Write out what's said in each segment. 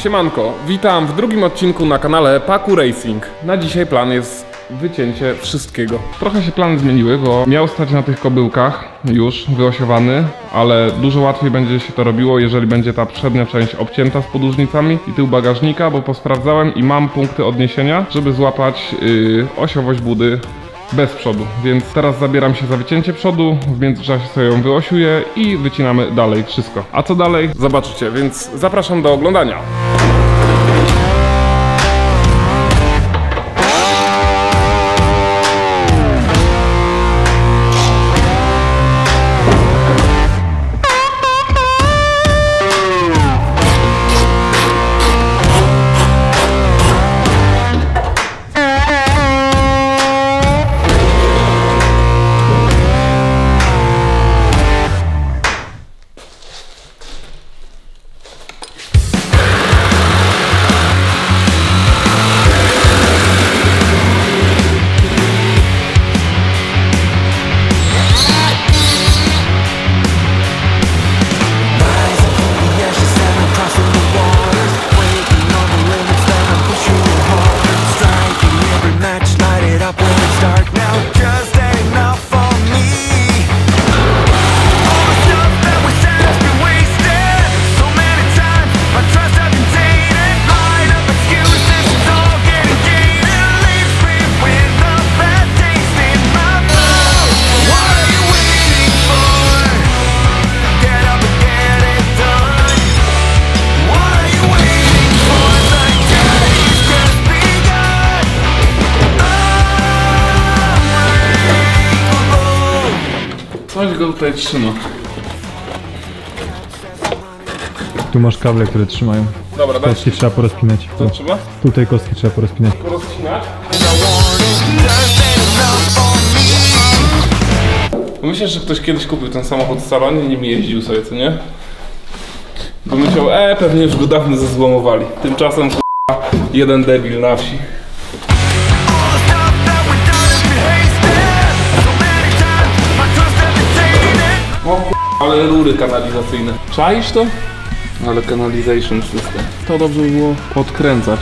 Siemanko, witam w drugim odcinku na kanale Paku Racing. Na dzisiaj plan jest wycięcie wszystkiego. Trochę się plany zmieniły, bo miał stać na tych kobyłkach już wyosiowany, ale dużo łatwiej będzie się to robiło, jeżeli będzie ta przednia część obcięta z podłużnicami i tył bagażnika, bo posprawdzałem i mam punkty odniesienia, żeby złapać osiowość budy bez przodu, więc teraz zabieram się za wycięcie przodu, w międzyczasie sobie ją wyosiuję i wycinamy dalej wszystko. A co dalej? Zobaczycie, więc zapraszam do oglądania. Coś go tutaj trzyma. Tu masz kable, które trzymają. Dobra, daj. Kostki trzeba porozpinać. Co trzeba? Tutaj kostki trzeba porozpinać. Porozcinać? Myślę, że ktoś kiedyś kupił ten samochód w salonie i nim jeździł sobie, co nie? Bo myślał, pewnie już go dawno zezłomowali. Tymczasem jeden debil na wsi. Ale rury kanalizacyjne. Czaisz to? Ale canalization system. To dobrze by było podkręcać.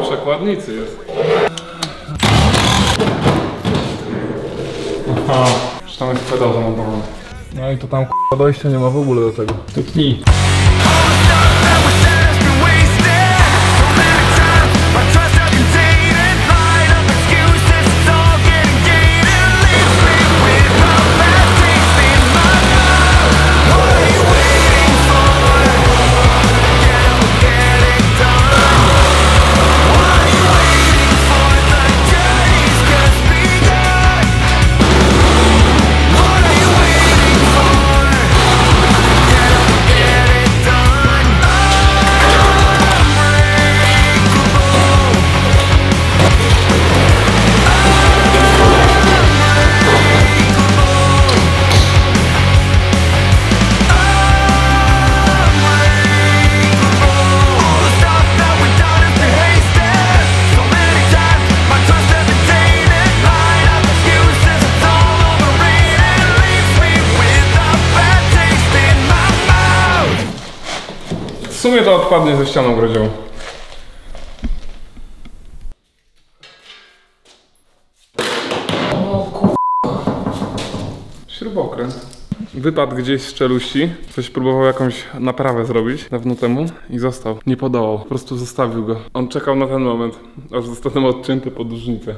Przekładnicy jest. Aha, że tam jest pedał zamontowany. No i to tam dojścia nie ma w ogóle do tego. To tnij. W sumie to odpadnie ze ścianą grodzią. O kurwa. Śrubokręt. Wypadł gdzieś z czeluści. Coś próbował jakąś naprawę zrobić dawno temu i został. Nie podołał. Po prostu zostawił go. On czekał na ten moment, aż zostaną odcięte podłużnice.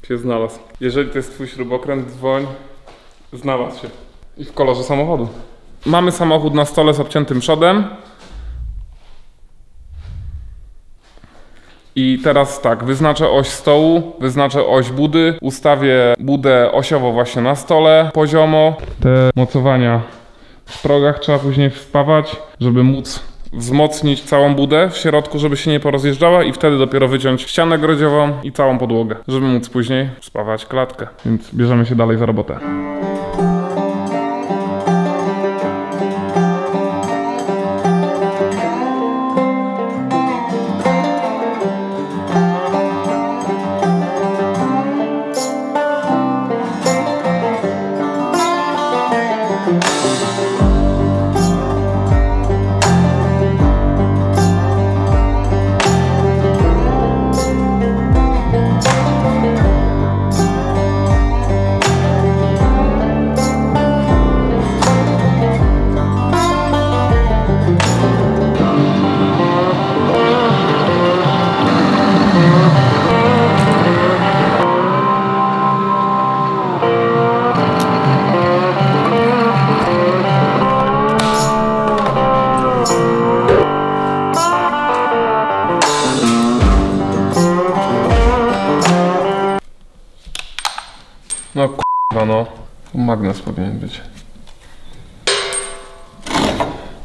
Się znalazł. Jeżeli to jest twój śrubokręt, dzwoń. Znalazł się. I w kolorze samochodu. Mamy samochód na stole z obciętym przodem. I teraz tak, wyznaczę oś stołu, wyznaczę oś budy, ustawię budę osiowo właśnie na stole, poziomo. Te mocowania w progach trzeba później wspawać, żeby móc wzmocnić całą budę w środku, żeby się nie porozjeżdżała i wtedy dopiero wyciąć ścianę grodziową i całą podłogę, żeby móc później spawać klatkę. Więc bierzemy się dalej za robotę. No k***a no. Magnes powinien być.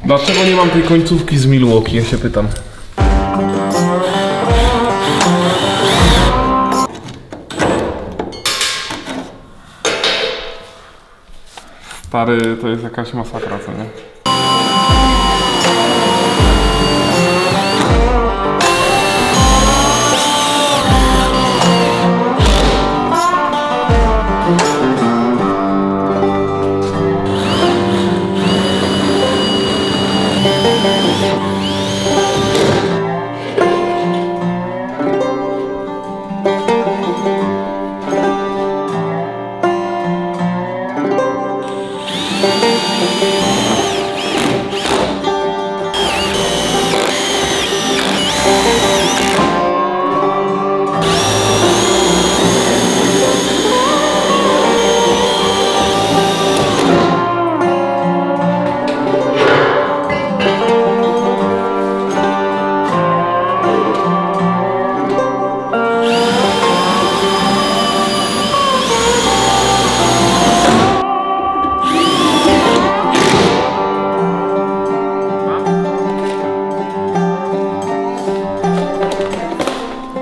Dlaczego nie mam tej końcówki z Milwaukee, ja się pytam. Stary, to jest jakaś masakra, co nie?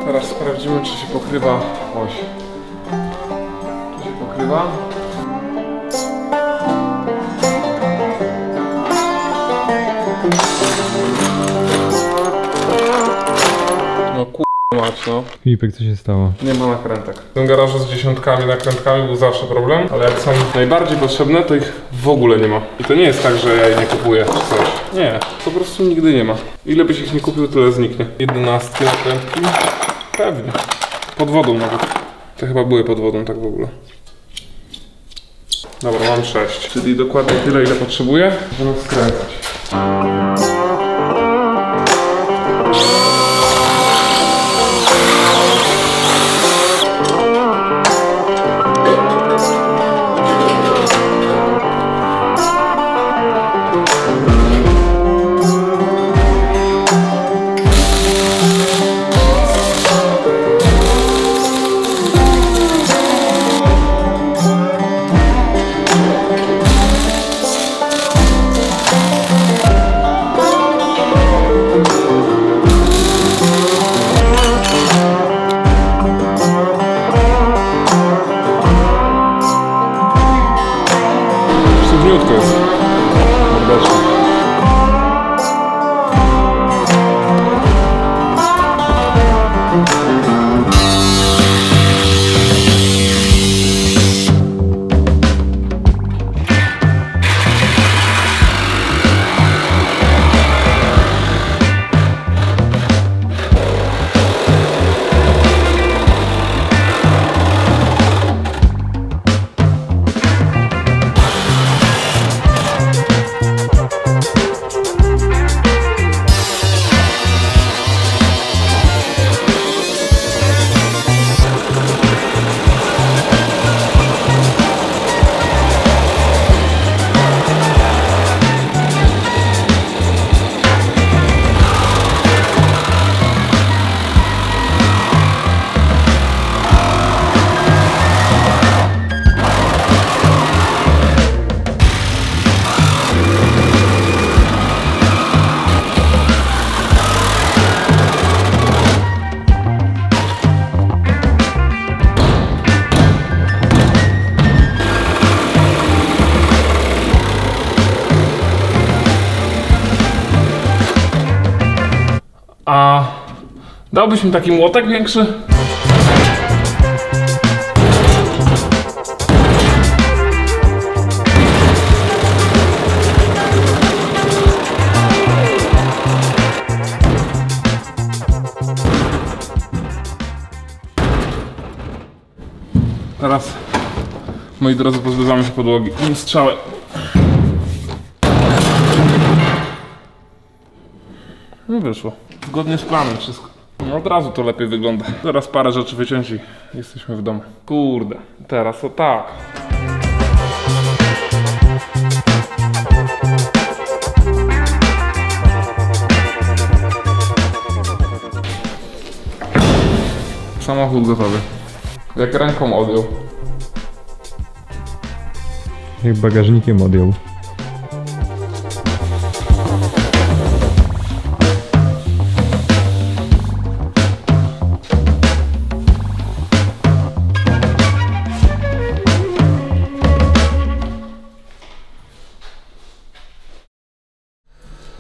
Teraz sprawdzimy, czy się pokrywa oś. Czy się pokrywa? No mać, no. Filipek, co się stało? Nie ma nakrętek. W tym garażu z dziesiątkami nakrętkami był zawsze problem, ale jak są najbardziej potrzebne, to ich w ogóle nie ma. I to nie jest tak, że ja je nie kupuję czy coś. Nie, po prostu nigdy nie ma. Ile byś ich nie kupił, tyle zniknie. 11 nakrętki? Pewnie. Pod wodą nawet. Te chyba były pod wodą tak w ogóle. Dobra, mam 6. Czyli dokładnie tyle, ile potrzebuję, żeby skręcać. Dałbyś mi taki młotek większy? Teraz, moi drodzy, pozbywamy się podłogi tym strzałem. No wyszło. Zgodnie z planem wszystko. No od razu to lepiej wygląda. Zaraz parę rzeczy wyciąć i jesteśmy w domu. Kurde, teraz o tak. Samochód gotowy. Jak ręką odjął. Jak bagażnikiem odjął.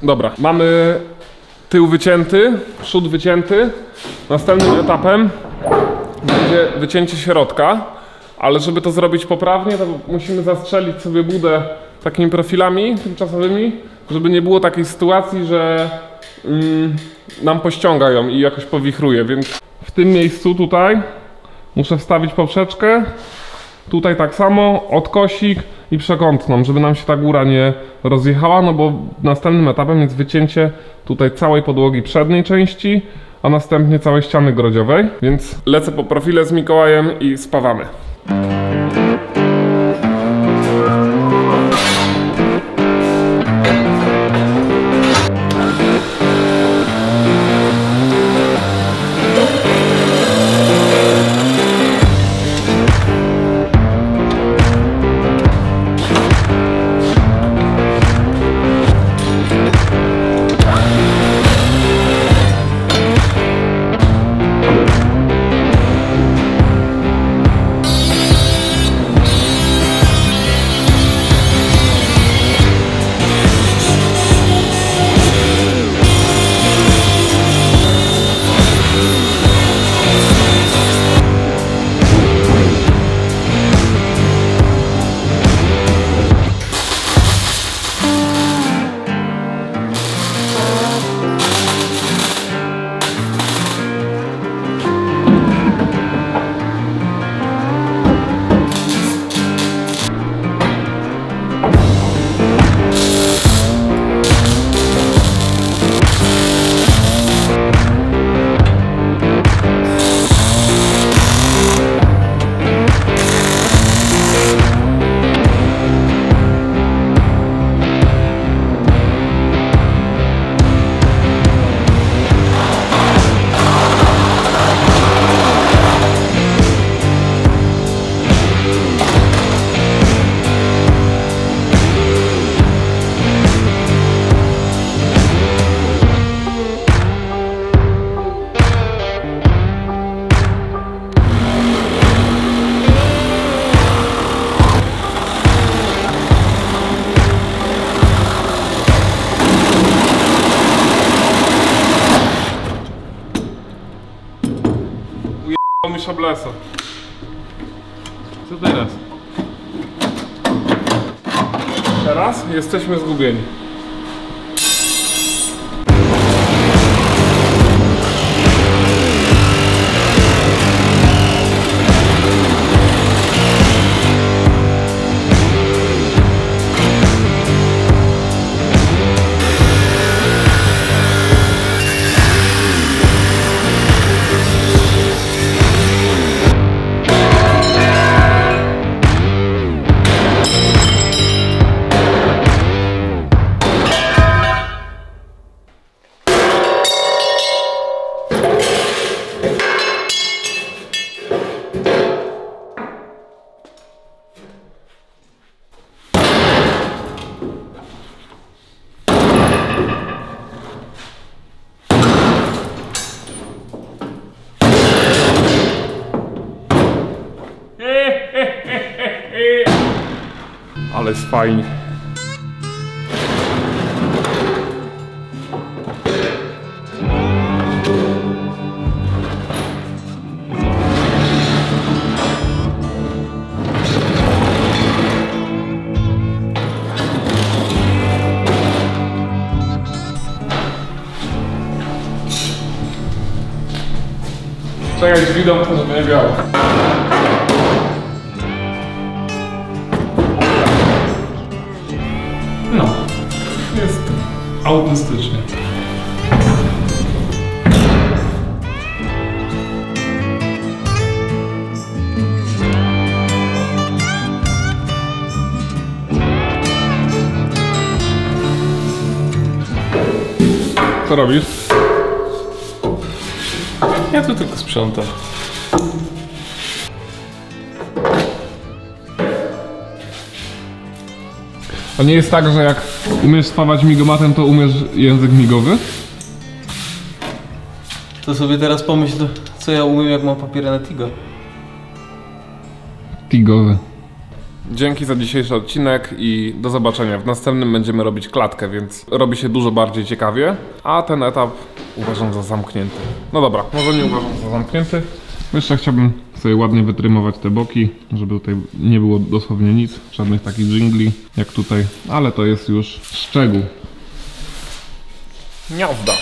Dobra, mamy tył wycięty, przód wycięty. Następnym etapem będzie wycięcie środka, ale żeby to zrobić poprawnie, to musimy zastrzelić sobie budę takimi profilami tymczasowymi, żeby nie było takiej sytuacji, że nam pościąga ją i jakoś powichruje, więc w tym miejscu tutaj muszę wstawić poprzeczkę, tutaj tak samo, odkosik i przekątną, żeby nam się ta góra nie rozjechała, no bo następnym etapem jest wycięcie tutaj całej podłogi przedniej części, a następnie całej ściany grodziowej, więc lecę po profile z Mikołajem i spawamy. Mi szablesa. Co teraz? Teraz jesteśmy zgubieni. Ale jest fajnie. Czekaj, drzwi domku, żeby nie biało. No, jest autentycznie. Co robisz? Ja tu tylko sprzątam. To nie jest tak, że jak umiesz spawać migomatem, to umiesz język migowy? To sobie teraz pomyśl, co ja umiem, jak mam papiery na Tigo. Tigowy. Dzięki za dzisiejszy odcinek i do zobaczenia. W następnym będziemy robić klatkę, więc robi się dużo bardziej ciekawie, a ten etap uważam za zamknięty. No dobra, może nie uważam za zamknięty. Jeszcze chciałbym sobie ładnie wytrymować te boki, żeby tutaj nie było dosłownie nic, żadnych takich dżingli jak tutaj, ale to jest już szczegół. Gniazda.